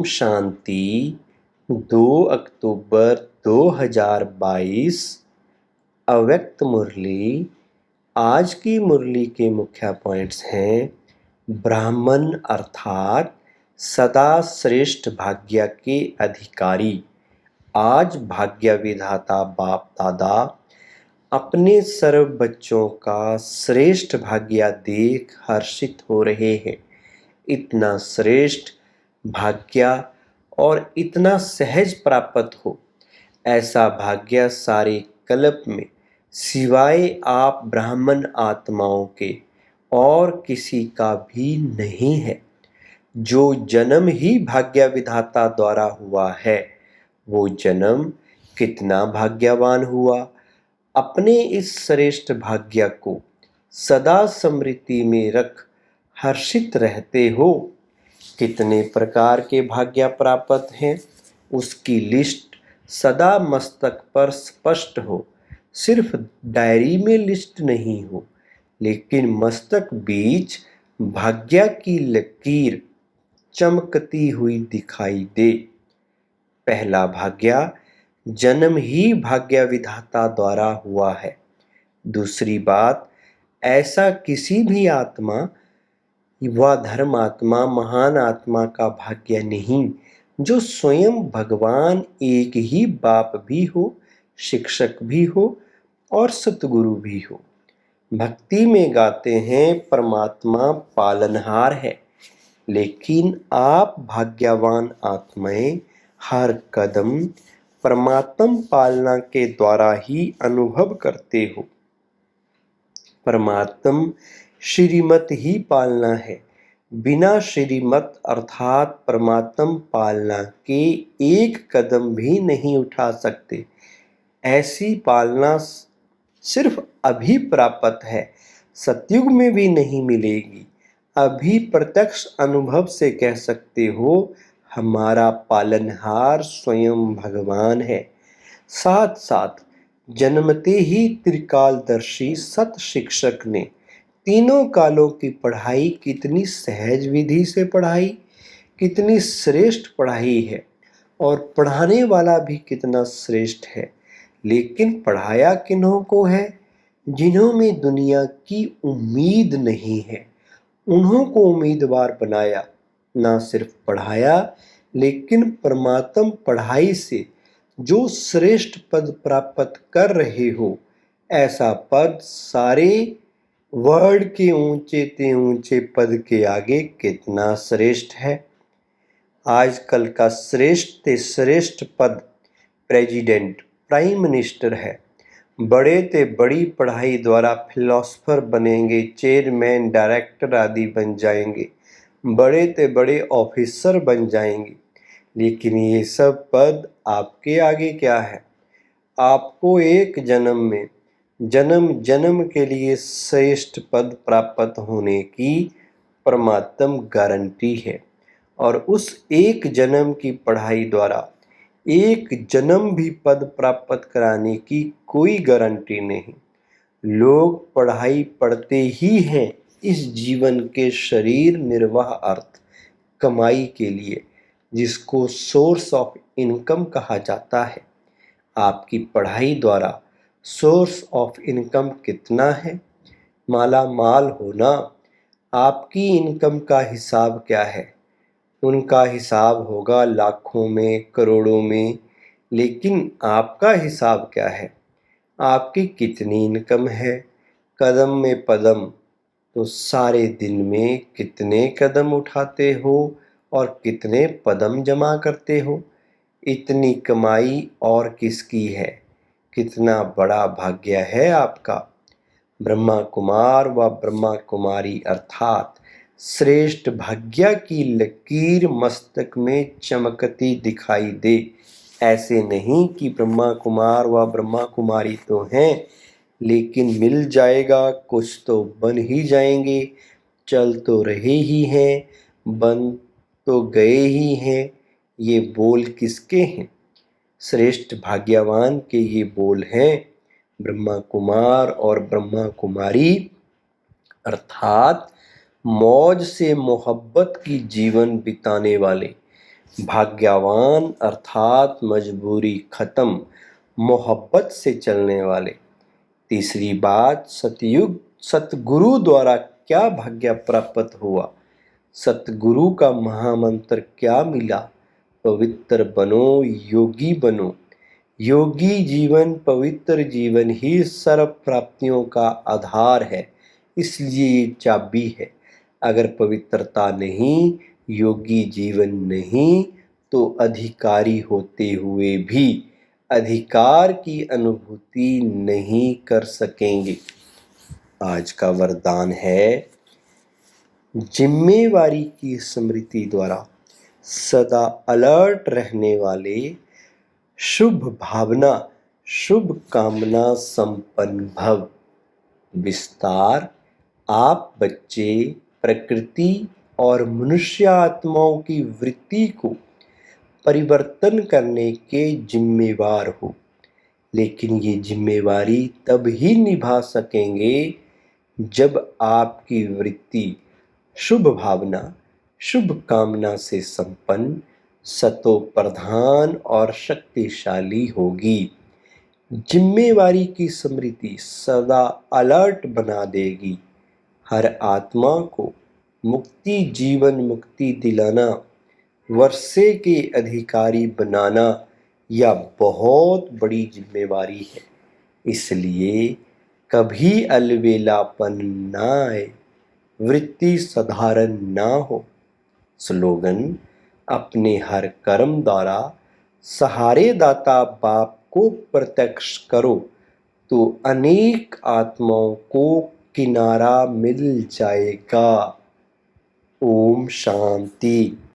शांति। 2 अक्टूबर 2022। अव्यक्त मुरली। आज की मुरली के मुख्य पॉइंट्स हैं ब्राह्मण अर्थात सदा श्रेष्ठ भाग्य के अधिकारी। आज भाग्य विधाता बाप दादा अपने सर्व बच्चों का श्रेष्ठ भाग्य देख हर्षित हो रहे हैं। इतना श्रेष्ठ भाग्य और इतना सहज प्राप्त हो, ऐसा भाग्य सारे कल्प में सिवाय आप ब्राह्मण आत्माओं के और किसी का भी नहीं है। जो जन्म ही भाग्य विधाता द्वारा हुआ है, वो जन्म कितना भाग्यवान हुआ। अपने इस श्रेष्ठ भाग्य को सदा स्मृति में रख हर्षित रहते हो। कितने प्रकार के भाग्य प्राप्त हैं, उसकी लिस्ट सदा मस्तक पर स्पष्ट हो। सिर्फ डायरी में लिस्ट नहीं हो, लेकिन मस्तक बीच भाग्य की लकीर चमकती हुई दिखाई दे। पहला भाग्य जन्म ही भाग्य विधाता द्वारा हुआ है। दूसरी बात, ऐसा किसी भी आत्मा व धर्मात्मा महान आत्मा का भाग्य नहीं जो स्वयं भगवान एक ही बाप भी हो, शिक्षक भी हो और सतगुरु भी हो। भक्ति में गाते हैं परमात्मा पालनहार है, लेकिन आप भाग्यवान आत्माएं हर कदम परमात्म पालना के द्वारा ही अनुभव करते हो। परमात्म श्रीमत ही पालना है। बिना श्रीमत अर्थात परमात्म पालना के एक कदम भी नहीं उठा सकते। ऐसी पालना सिर्फ अभी प्राप्त है, सतयुग में भी नहीं मिलेगी। अभी प्रत्यक्ष अनुभव से कह सकते हो, हमारा पालनहार स्वयं भगवान है। साथ साथ जन्मते ही त्रिकालदर्शी सत शिक्षक ने तीनों कालों की पढ़ाई कितनी सहज विधि से पढ़ाई, कितनी श्रेष्ठ पढ़ाई है और पढ़ाने वाला भी कितना श्रेष्ठ है। लेकिन पढ़ाया किन्हों को है? जिन्हों में दुनिया की उम्मीद नहीं है, उन्हों को उम्मीदवार बनाया। ना सिर्फ पढ़ाया, लेकिन परमात्म पढ़ाई से जो श्रेष्ठ पद प्राप्त कर रहे हो, ऐसा पद सारे वर्ल्ड के ऊंचे ते ऊंचे पद के आगे कितना श्रेष्ठ है। आजकल का श्रेष्ठ ते श्रेष्ठ पद प्रेसिडेंट, प्राइम मिनिस्टर है। बड़े ते बड़ी पढ़ाई द्वारा फिलोसफर बनेंगे, चेयरमैन, डायरेक्टर आदि बन जाएंगे, बड़े ते बड़े ऑफिसर बन जाएंगे। लेकिन ये सब पद आपके आगे क्या है? आपको एक जन्म में जन्म जन्म के लिए श्रेष्ठ पद प्राप्त होने की परमात्म गारंटी है, और उस एक जन्म की पढ़ाई द्वारा एक जन्म भी पद प्राप्त कराने की कोई गारंटी नहीं। लोग पढ़ाई पढ़ते ही हैं इस जीवन के शरीर निर्वाह अर्थ कमाई के लिए, जिसको सोर्स ऑफ इनकम कहा जाता है। आपकी पढ़ाई द्वारा सोर्स ऑफ इनकम कितना है? माला माल होना। आपकी इनकम का हिसाब क्या है? उनका हिसाब होगा लाखों में, करोड़ों में। लेकिन आपका हिसाब क्या है? आपकी कितनी इनकम है? कदम में पदम, तो सारे दिन में कितने कदम उठाते हो और कितने पदम जमा करते हो? इतनी कमाई और किसकी है? कितना बड़ा भाग्य है आपका। ब्रह्मा कुमार व ब्रह्मा कुमारी अर्थात श्रेष्ठ भाग्य की लकीर मस्तक में चमकती दिखाई दे। ऐसे नहीं कि ब्रह्मा कुमार व ब्रह्मा कुमारी तो हैं, लेकिन मिल जाएगा, कुछ तो बन ही जाएंगे। चल तो रहे ही हैं, बन तो गए ही हैं। ये बोल किसके हैं? श्रेष्ठ भाग्यवान के ये बोल हैं ब्रह्मा कुमार और ब्रह्मा कुमारी अर्थात मौज से मोहब्बत की जीवन बिताने वाले। भाग्यवान अर्थात मजबूरी खत्म, मोहब्बत से चलने वाले। तीसरी बात, सतयुग सतगुरु द्वारा क्या भाग्य प्राप्त हुआ, सतगुरु का महामंत्र क्या मिला, पवित्र बनो, योगी बनो। योगी जीवन, पवित्र जीवन ही सर्व प्राप्तियों का आधार है, इसलिए ये चाबी है। अगर पवित्रता नहीं, योगी जीवन नहीं, तो अधिकारी होते हुए भी अधिकार की अनुभूति नहीं कर सकेंगे। आज का वरदान है, जिम्मेवारी की स्मृति द्वारा सदा अलर्ट रहने वाले, शुभ भावना शुभ कामना संपन्न भव। विस्तार, आप बच्चे प्रकृति और मनुष्य आत्माओं की वृत्ति को परिवर्तन करने के जिम्मेवार हो, लेकिन ये जिम्मेवारी तब ही निभा सकेंगे जब आपकी वृत्ति शुभ भावना शुभ कामना से संपन्न, सतो प्रधान और शक्तिशाली होगी। जिम्मेवारी की स्मृति सदा अलर्ट बना देगी, हर आत्मा को मुक्ति जीवन मुक्ति दिलाना, वर्षे के अधिकारी बनाना यह बहुत बड़ी जिम्मेवारी है। इसलिए कभी अलबेलापन ना आए, वृत्ति साधारण ना हो। स्लोगन, अपने हर कर्म द्वारा सहारे दाता बाप को प्रत्यक्ष करो, तो अनेक आत्माओं को किनारा मिल जाएगा। ओम शांति।